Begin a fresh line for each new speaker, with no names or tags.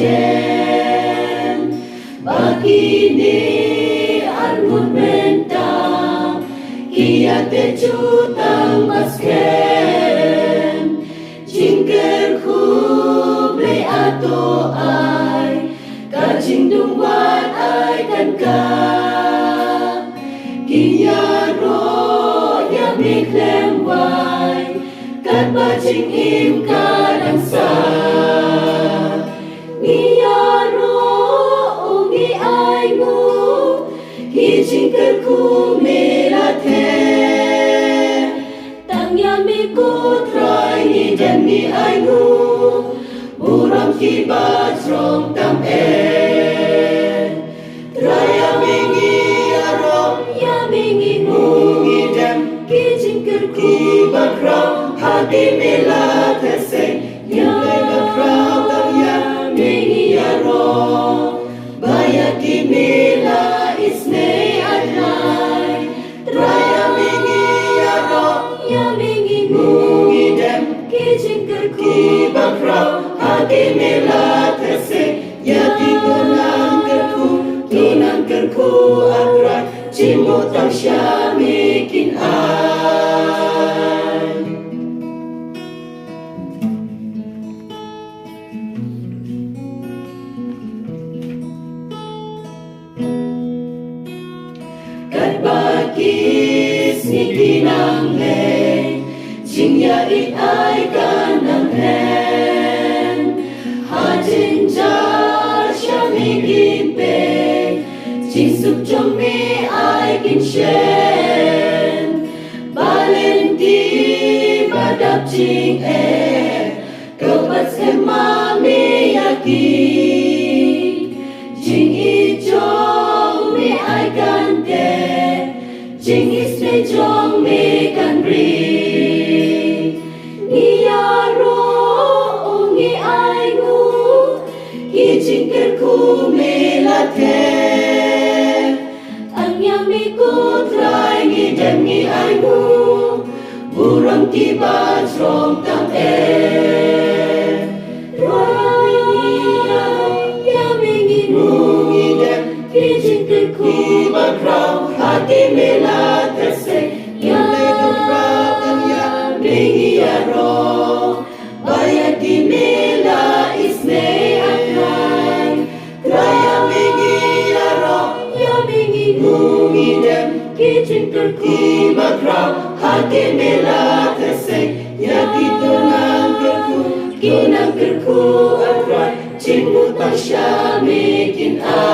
Hashem. Bakini armut mentang Kiyate jutang maskem Jingker kuble ato ay Kajing dungwan ay kan ka Kiyaro ya miklem wai Kat bajing im kadang sa Ngiyaro ungi ay mo Kijingker kumelate Tang yami kutray ni demi ay mo Buram ki bajrong tam Traya mingi arong yamingi mungi dem Kijingker kubakraw hadi melate se Yakraw tam yamingi arong Bayak kimila isne anay Traya mingi arong yamingi mungi dem Kijingker kubakraw hadi melate se Yati tunang kerku akrat Cimutang syamikin ay Kat bakis ni kinangle Jingyait ay kanang hen Hajin jar syamikipe Jisuk jome ay kinshen Balenti badap jing Kebat semami yaki Jing ijong me ay kante Jing isne jong me kan ri Ngiyaro ungi ay ngu Kijingker kumelate Kutray ngidem ngi aymu Buram ki bajrong tam Raya yamingi mungi dem Kijingker kubakraw hati melate se Yakraw tam yamingi arong Bayak di mela isne akay Raya mingi arong yamingi mungi dem Kijingker kubakraw hati melate se Yaki tunang kerku akrat Cimutang syamikin ay